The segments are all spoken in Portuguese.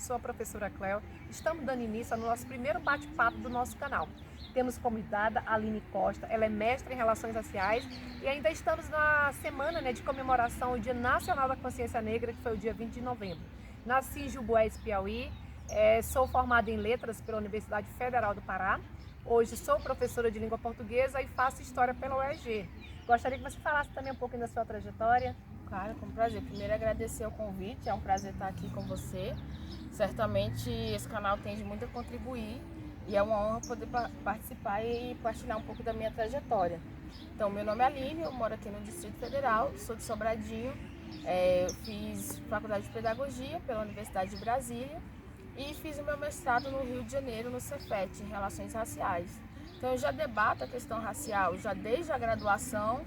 sou a professora Cléo. Estamos dando início ao nosso primeiro bate-papo do nosso canal. Temos convidada a Aline Costa, ela é mestre em Relações Raciais e ainda estamos na semana de comemoração ao Dia Nacional da Consciência Negra, que foi o dia 20 de novembro. Nasci em Juboés, Piauí, sou formada em Letras pela Universidade Federal do Pará. Hoje sou professora de língua portuguesa e faço História pela UEG. Gostaria que você falasse também um pouquinho da sua trajetória. Claro, com prazer. Primeiro agradecer o convite, é um prazer estar aqui com você. Certamente esse canal tende muito a contribuir e é uma honra poder participar e partilhar um pouco da minha trajetória. Então, meu nome é Aline, eu moro aqui no Distrito Federal, sou de Sobradinho, fiz faculdade de Pedagogia pela Universidade de Brasília e fiz o meu mestrado no Rio de Janeiro, no Cefet, em Relações Raciais. Então, eu já debato a questão racial já desde a graduação.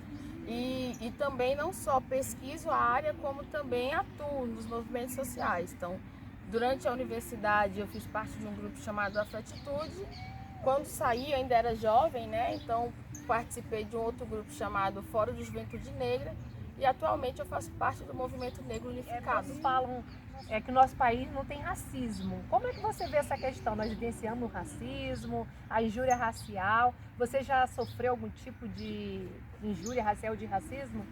E também não só pesquiso a área, como também atuo nos movimentos sociais. Então, durante a universidade eu fiz parte de um grupo chamado Afroatitude. Quando saí, ainda era jovem, né? Então participei de um outro grupo chamado Fórum de Juventude Negra. E atualmente eu faço parte do Movimento Negro Unificado. Todos falam que o nosso país não tem racismo. Como é que você vê essa questão? Nós vivenciamos o racismo, a injúria racial. Você já sofreu algum tipo de injúria racial, de racismo?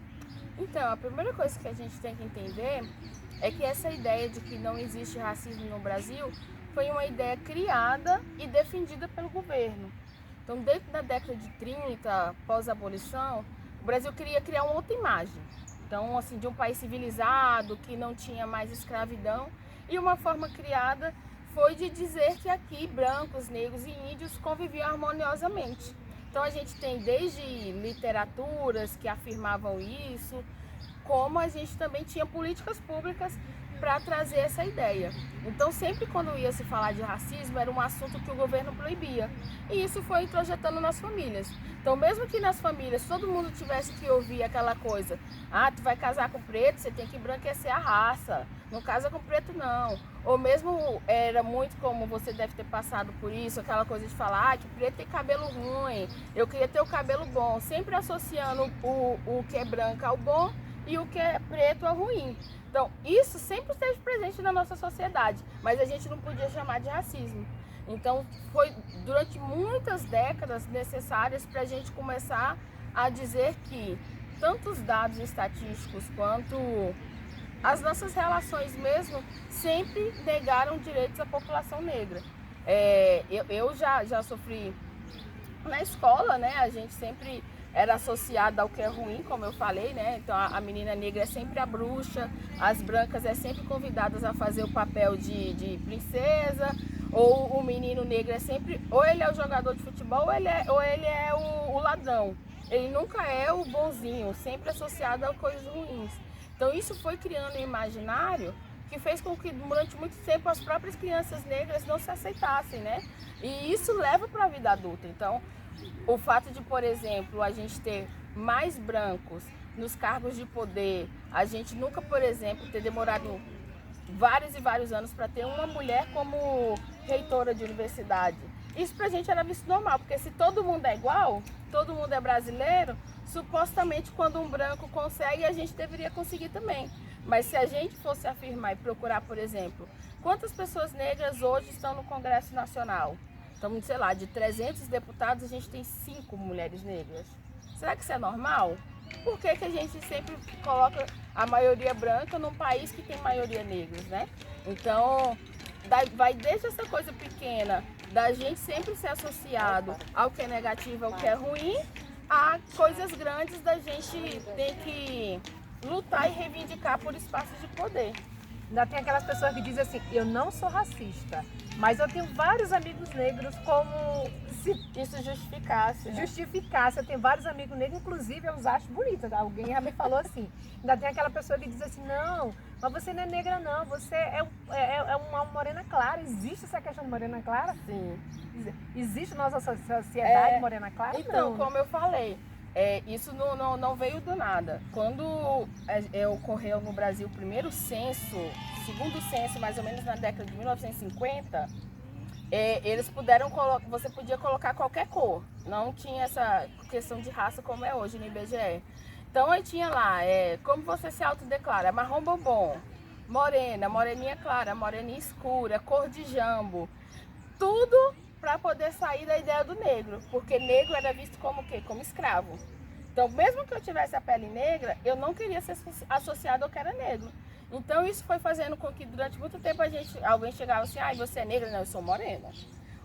Então, a primeira coisa que a gente tem que entender é que essa ideia de que não existe racismo no Brasil foi uma ideia criada e defendida pelo governo. Então, dentro da década de 30, pós-abolição, o Brasil queria criar uma outra imagem. Então, assim, de um país civilizado, que não tinha mais escravidão. E uma forma criada foi de dizer que aqui brancos, negros e índios conviviam harmoniosamente. Então, a gente tem desde literaturas que afirmavam isso, como a gente também tinha políticas públicas para trazer essa ideia. Então, sempre quando ia se falar de racismo, era um assunto que o governo proibia. E isso foi introjetando nas famílias. Então, mesmo que nas famílias todo mundo tivesse que ouvir aquela coisa, tu vai casar com preto, você tem que embranquecer a raça, não casa com preto não. Ou mesmo era muito como você deve ter passado por isso, aquela coisa de falar que preto tem cabelo ruim, eu queria ter o cabelo bom, sempre associando o que é branco ao bom e o que é preto ao ruim. Então, isso sempre esteve presente na nossa sociedade, mas a gente não podia chamar de racismo. Então, foi durante muitas décadas necessárias para a gente começar a dizer que tanto os dados estatísticos quanto as nossas relações mesmo sempre negaram direitos à população negra. Eu já sofri na escola, né? A gente sempre era associada ao que é ruim, como eu falei, né? Então a menina negra é sempre a bruxa, as brancas é sempre convidadas a fazer o papel de princesa, ou o menino negro é sempre, ou ele é o jogador de futebol, ou ele é o ladrão. Ele nunca é o bonzinho, sempre associado a coisas ruins. Então isso foi criando um imaginário que fez com que durante muito tempo as próprias crianças negras não se aceitassem, né? E isso leva para a vida adulta. Então, o fato de, por exemplo, a gente ter mais brancos nos cargos de poder, a gente nunca, por exemplo, ter demorado vários e vários anos para ter uma mulher como reitora de universidade. Isso pra gente era visto normal, porque se todo mundo é igual, todo mundo é brasileiro, supostamente quando um branco consegue, a gente deveria conseguir também. Mas se a gente fosse afirmar e procurar, por exemplo, quantas pessoas negras hoje estão no Congresso Nacional? Então, sei lá, de 300 deputados, a gente tem 5 mulheres negras. Será que isso é normal? Por que a gente sempre coloca a maioria branca num país que tem maioria negros, né? Então, vai desde essa coisa pequena, da gente sempre ser associado ao que é negativo, ao que é ruim, a coisas grandes da gente ter que lutar e reivindicar por espaços de poder. Ainda tem aquelas pessoas que dizem assim, eu não sou racista, mas eu tenho vários amigos negros, como se isso justificasse. Né? Eu tenho vários amigos negros, inclusive eu os acho bonitos. Alguém já me falou assim. Ainda tem aquela pessoa que diz assim, não, mas você não é negra não, você é uma morena clara. Existe essa questão de morena clara? Sim. Existe nossa sociedade morena clara? Então, não. como eu falei, isso não veio do nada. Quando ocorreu no Brasil o primeiro censo, segundo censo, mais ou menos na década de 1950, eles você podia colocar qualquer cor, não tinha essa questão de raça como é hoje no IBGE. Então aí tinha lá, como você se autodeclara, marrom bombom, morena, moreninha clara, moreninha escura, cor de jambo. Tudo para poder sair da ideia do negro, porque negro era visto como o quê? Como escravo. Então, mesmo que eu tivesse a pele negra, eu não queria ser associado ao que era negro. Então, isso foi fazendo com que durante muito tempo alguém chegava assim, ah, você é negra? Não, eu sou morena.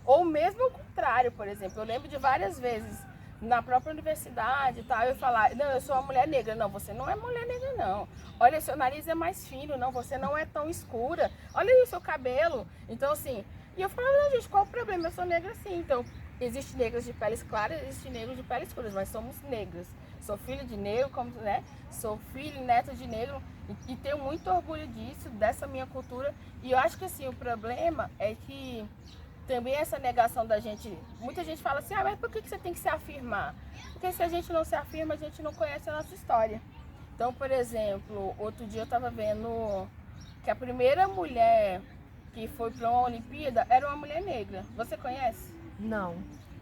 Ou mesmo o contrário, por exemplo, eu lembro de várias vezes na própria universidade e tal, eu falar, não, eu sou uma mulher negra. Não, você não é mulher negra, não. Olha, seu nariz é mais fino, não, você não é tão escura. Olha aí o seu cabelo. Então, assim, e eu falava, não, gente, qual o problema? Eu sou negra sim. Então, existe negros de peles claras, existe negros de peles escuras, mas somos negros. Sou filho de negro, como, né? Sou filho e neto de negro e tenho muito orgulho disso, dessa minha cultura. E eu acho que, assim, o problema é que também essa negação da gente, muita gente fala assim, ah, mas por que você tem que se afirmar? Porque se a gente não se afirma, a gente não conhece a nossa história. Então, por exemplo, outro dia eu estava vendo que a primeira mulher que foi para uma Olimpíada era uma mulher negra. Você conhece? Não.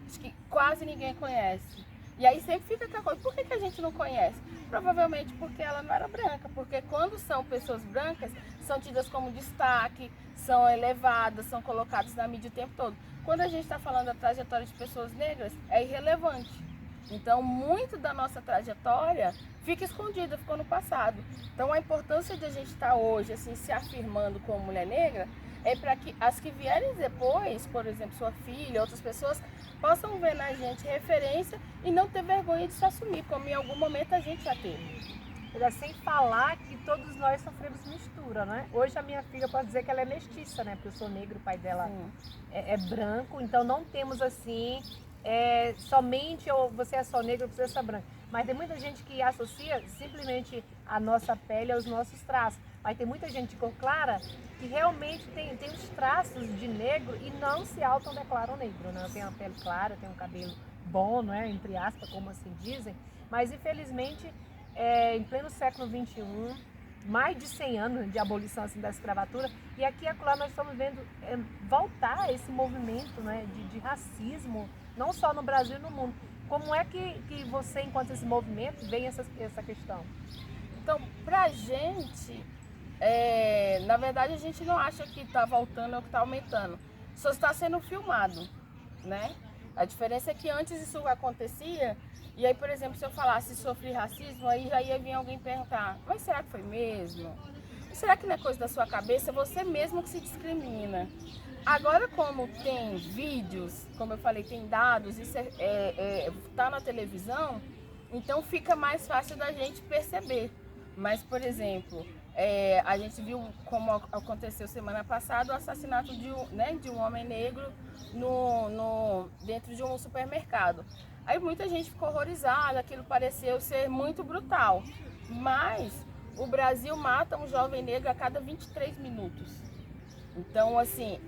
Acho que quase ninguém conhece. E aí sempre fica aquela coisa, por que a gente não conhece? Provavelmente porque ela não era branca, porque quando são pessoas brancas, são tidas como destaque, são elevadas, são colocadas na mídia o tempo todo. Quando a gente está falando da trajetória de pessoas negras, é irrelevante. Então, muito da nossa trajetória fica escondida, ficou no passado. Então, a importância de a gente estar hoje, assim, se afirmando como mulher negra, é para que as que vierem depois, por exemplo, sua filha, outras pessoas, possam ver na gente referência e não ter vergonha de se assumir, como em algum momento a gente já teve. Sem falar que todos nós sofremos mistura, né? Hoje a minha filha pode dizer que ela é mestiça, né? Porque eu sou negro, o pai dela é branco, então não temos assim, somente você é só negro, você é só branco. Mas tem muita gente que associa simplesmente a nossa pele aos nossos traços. Mas tem muita gente de cor clara que realmente tem os traços de negro e não se autodeclaram negro, né? Tem uma pele clara, tem um cabelo bom, né? Entre aspas, como assim dizem. Mas infelizmente, em pleno século XXI, mais de 100 anos de abolição assim, da escravatura, e aqui e acolá nós estamos vendo voltar esse movimento, né, de racismo, não só no Brasil e no mundo. Como é que você, enquanto esse movimento, vê essa questão? Então, pra gente, na verdade a gente não acha que está voltando ou que está aumentando. Só está sendo filmado, né? A diferença é que antes isso acontecia, e aí, por exemplo, se eu falasse sofri racismo, aí já ia vir alguém perguntar, mas será que foi mesmo? Será que não é coisa da sua cabeça? Você mesmo que se discrimina. Agora, como tem vídeos, como eu falei, tem dados, isso tá na televisão, então fica mais fácil da gente perceber. Mas, por exemplo, a gente viu como aconteceu semana passada o assassinato de um homem negro dentro de um supermercado. Aí muita gente ficou horrorizada, aquilo pareceu ser muito brutal. Mas o Brasil mata um jovem negro a cada 23 minutos. Então, assim,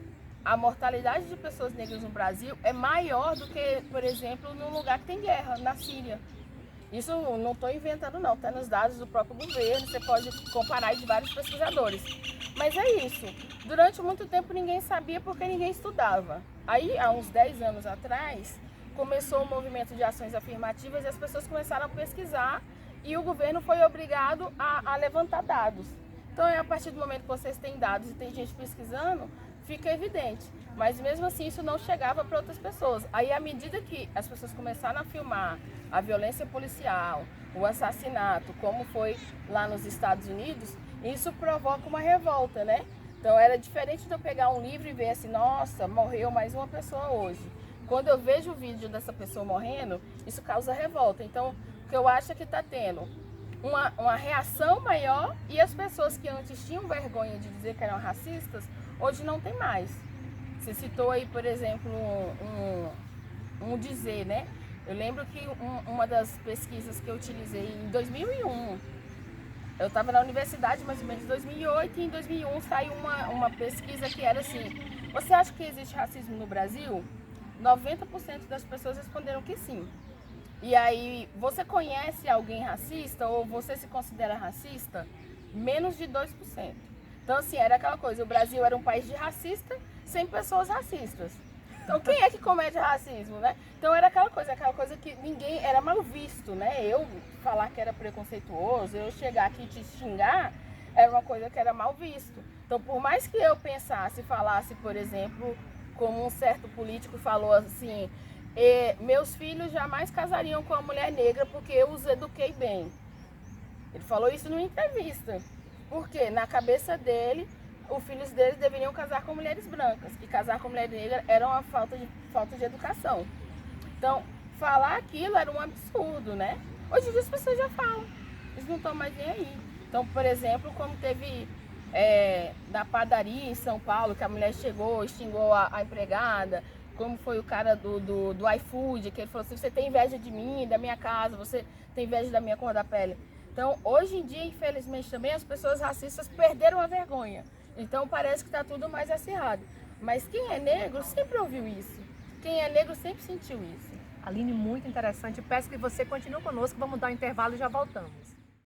a mortalidade de pessoas negras no Brasil é maior do que, por exemplo, num lugar que tem guerra, na Síria. Isso não estou inventando não, está nos dados do próprio governo, você pode comparar de vários pesquisadores. Mas é isso, durante muito tempo ninguém sabia porque ninguém estudava. Aí, há uns 10 anos atrás, começou o movimento de ações afirmativas e as pessoas começaram a pesquisar e o governo foi obrigado a levantar dados. Então, a partir do momento que vocês têm dados e tem gente pesquisando, fica evidente. Mas mesmo assim isso não chegava para outras pessoas. Aí à medida que as pessoas começaram a filmar a violência policial, o assassinato, como foi lá nos Estados Unidos, isso provoca uma revolta, né? Então era diferente de eu pegar um livro e ver assim, nossa, morreu mais uma pessoa hoje. Quando eu vejo o vídeo dessa pessoa morrendo, isso causa revolta. Então o que eu acho é que está tendo uma reação maior e as pessoas que antes tinham vergonha de dizer que eram racistas, hoje não tem mais. Você citou aí, por exemplo, um dizer, né? Eu lembro que uma das pesquisas que eu utilizei em 2001, eu estava na universidade mais ou menos em 2008 e em 2001 saiu uma pesquisa que era assim, você acha que existe racismo no Brasil? 90% das pessoas responderam que sim. E aí, você conhece alguém racista ou você se considera racista? Menos de 2%. Então, assim, era aquela coisa, o Brasil era um país de racista, sem pessoas racistas. Então, quem é que comete racismo, né? Então, era aquela coisa que ninguém era mal visto, né? Eu falar que era preconceituoso, eu chegar aqui e te xingar, era uma coisa que era mal visto. Então, por mais que eu pensasse, falasse, por exemplo, como um certo político falou assim, meus filhos jamais casariam com uma mulher negra porque eu os eduquei bem. Ele falou isso numa entrevista. Porque na cabeça dele, os filhos dele deveriam casar com mulheres brancas. E casar com mulher negra era uma falta de educação. Então, falar aquilo era um absurdo, né? Hoje em dia as pessoas já falam. Eles não estão mais nem aí. Então, por exemplo, como teve da padaria em São Paulo, que a mulher chegou e xingou a empregada, como foi o cara do iFood, que ele falou assim, você tem inveja de mim, da minha casa, você tem inveja da minha cor da pele. Então, hoje em dia, infelizmente, também as pessoas racistas perderam a vergonha. Então, parece que está tudo mais acirrado. Mas quem é negro sempre ouviu isso. Quem é negro sempre sentiu isso. Aline, muito interessante. Peço que você continue conosco. Vamos dar um intervalo e já voltamos.